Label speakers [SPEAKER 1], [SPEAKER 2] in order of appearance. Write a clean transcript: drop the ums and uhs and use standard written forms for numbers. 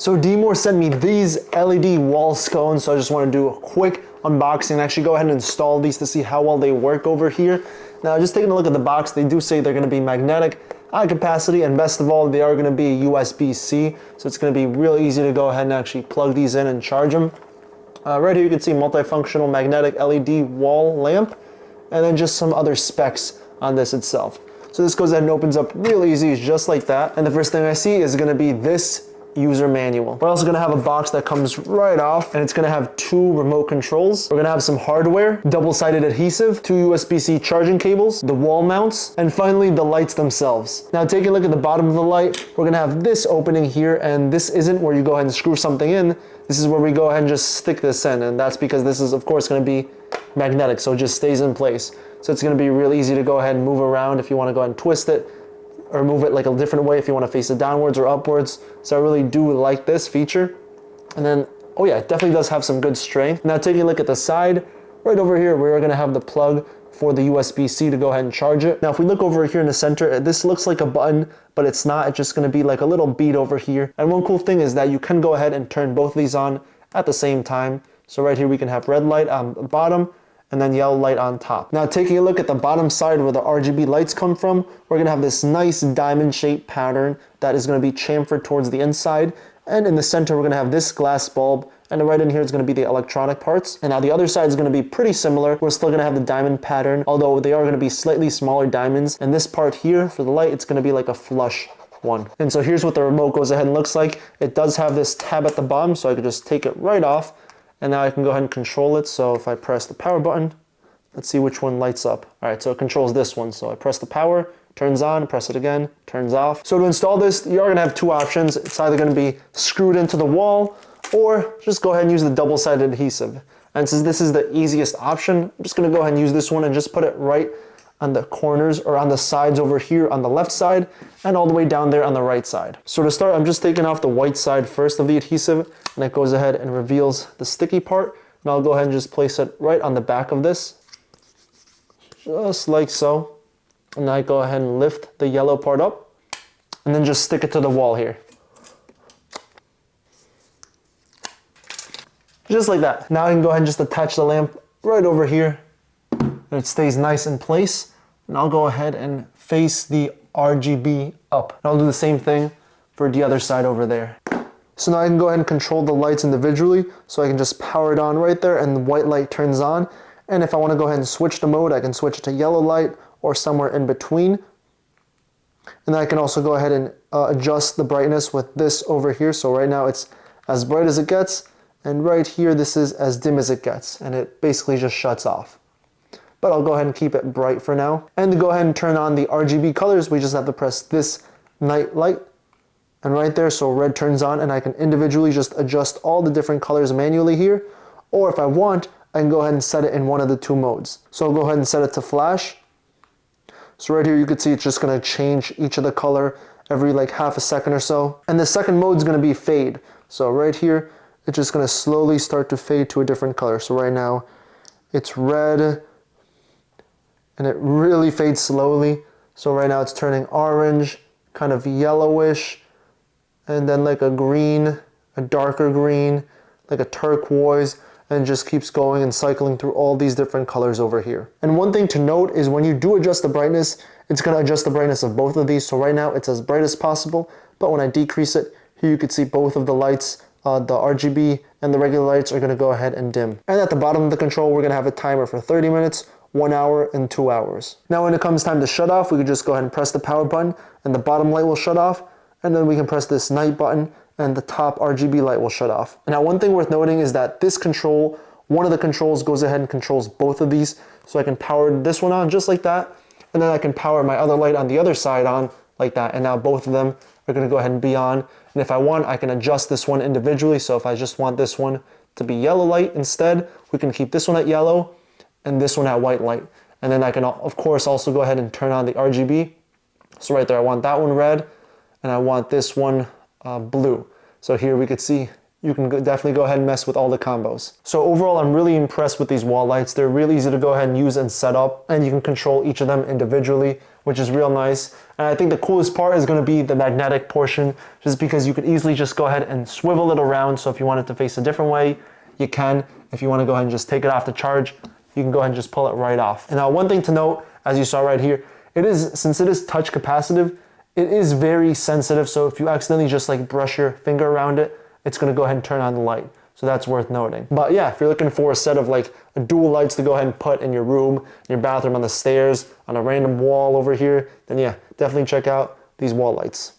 [SPEAKER 1] So Dmore sent me these LED wall scones, so I just want to do a quick unboxing and actually go ahead and install these to see how well they work over here. Now, just taking a look at the box, they do say they're going to be magnetic, high capacity, and best of all, they are going to be USB-C, so it's going to be real easy to go ahead and actually plug these in and charge them. Right here you can see multifunctional magnetic LED wall lamp, and then just some other specs on this itself. So this goes ahead and opens up real easy, just like that. And the first thing I see is going to be this user manual. We're also going to have a box that comes right off, and it's going to have 2 remote controls. We're going to have some hardware, double-sided adhesive, 2 USB-C charging cables, the wall mounts, and finally the lights themselves. Now taking a look at the bottom of the light, we're going to have this opening here, and this isn't where you go ahead and screw something in. This is where we go ahead and just stick this in, and that's because this is of course going to be magnetic, so it just stays in place. So it's going to be real easy to go ahead and move around if you want to go ahead and twist it, or move it like a different way if you want to face it downwards or upwards. So I really do like this feature. And then, oh yeah, it definitely does have some good strength. Now taking a look at the side, right over here, we're gonna have the plug for the USB-C to go ahead and charge it. Now if we look over here in the center, this looks like a button, but it's not. It's just gonna be like a little bead over here. And one cool thing is that you can go ahead and turn both of these on at the same time. So right here we can have red light on the bottom, and then yellow light on top. Now taking a look at the bottom side where the RGB lights come from, we're gonna have this nice diamond shaped pattern that is gonna be chamfered towards the inside. And in the center, we're gonna have this glass bulb, and right in here is gonna be the electronic parts. And now the other side is gonna be pretty similar. We're still gonna have the diamond pattern, although they are gonna be slightly smaller diamonds. And this part here for the light, it's gonna be like a flush one. And so here's what the remote goes ahead and looks like. It does have this tab at the bottom, so I could just take it right off. And now I can go ahead and control it. So if I press the power button, let's see which one lights up. All right, so it controls this one. So I press the power, turns on, press it again, turns off. So to install this, you are gonna have 2 options. It's either gonna be screwed into the wall, or just go ahead and use the double-sided adhesive. And since this is the easiest option, I'm just gonna go ahead and use this one and just put it right on the corners or on the sides over here on the left side and all the way down there on the right side. So to start, I'm just taking off the white side first of the adhesive, and it goes ahead and reveals the sticky part. And I'll go ahead and just place it right on the back of this, just like so. And I go ahead and lift the yellow part up and then just stick it to the wall here. Just like that. Now I can go ahead and just attach the lamp right over here, and it stays nice in place. And I'll go ahead and face the RGB up. And I'll do the same thing for the other side over there. So now I can go ahead and control the lights individually. So I can just power it on right there and the white light turns on. And if I want to go ahead and switch the mode, I can switch it to yellow light or somewhere in between. And then I can also go ahead and adjust the brightness with this over here. So right now it's as bright as it gets. And right here, this is as dim as it gets. And it basically just shuts off. But I'll go ahead and keep it bright for now. And to go ahead and turn on the RGB colors, we just have to press this night light. And right there, so red turns on, and I can individually just adjust all the different colors manually here. Or if I want, I can go ahead and set it in one of the 2 modes. So I'll go ahead and set it to flash. So right here you can see it's just gonna change each of the color every like half a second or so. And the second mode is gonna be fade. So right here, it's just gonna slowly start to fade to a different color. So right now, it's red, and it really fades slowly. So right now it's turning orange, kind of yellowish, and then like a green, a darker green, like a turquoise, and it just keeps going and cycling through all these different colors over here. And one thing to note is when you do adjust the brightness, it's gonna adjust the brightness of both of these. So right now it's as bright as possible, but when I decrease it, here you can see both of the lights, the RGB and the regular lights are gonna go ahead and dim. And at the bottom of the control, we're gonna have a timer for 30 minutes, 1 hour, and 2 hours. Now when it comes time to shut off, we can just go ahead and press the power button and the bottom light will shut off, and then we can press this night button and the top RGB light will shut off. And now one thing worth noting is that this control, one of the controls goes ahead and controls both of these. So I can power this one on just like that, and then I can power my other light on the other side on like that, and now both of them are gonna go ahead and be on. And if I want, I can adjust this one individually. So if I just want this one to be yellow light instead, we can keep this one at yellow and this one at white light. And then I can of course also go ahead and turn on the RGB. So right there, I want that one red and I want this one blue. So here we could see, you can definitely go ahead and mess with all the combos. So overall, I'm really impressed with these wall lights. They're really easy to go ahead and use and set up, and you can control each of them individually, which is real nice. And I think the coolest part is gonna be the magnetic portion, just because you could easily just go ahead and swivel it around. So if you want it to face a different way, you can. If you wanna go ahead and just take it off the charge, you can go ahead and just pull it right off. And now one thing to note, as you saw right here, since it is touch capacitive, it is very sensitive. So if you accidentally just like brush your finger around it, it's gonna go ahead and turn on the light. So that's worth noting. But yeah, if you're looking for a set of like dual lights to go ahead and put in your room, in your bathroom, on the stairs, on a random wall over here, then yeah, definitely check out these wall lights.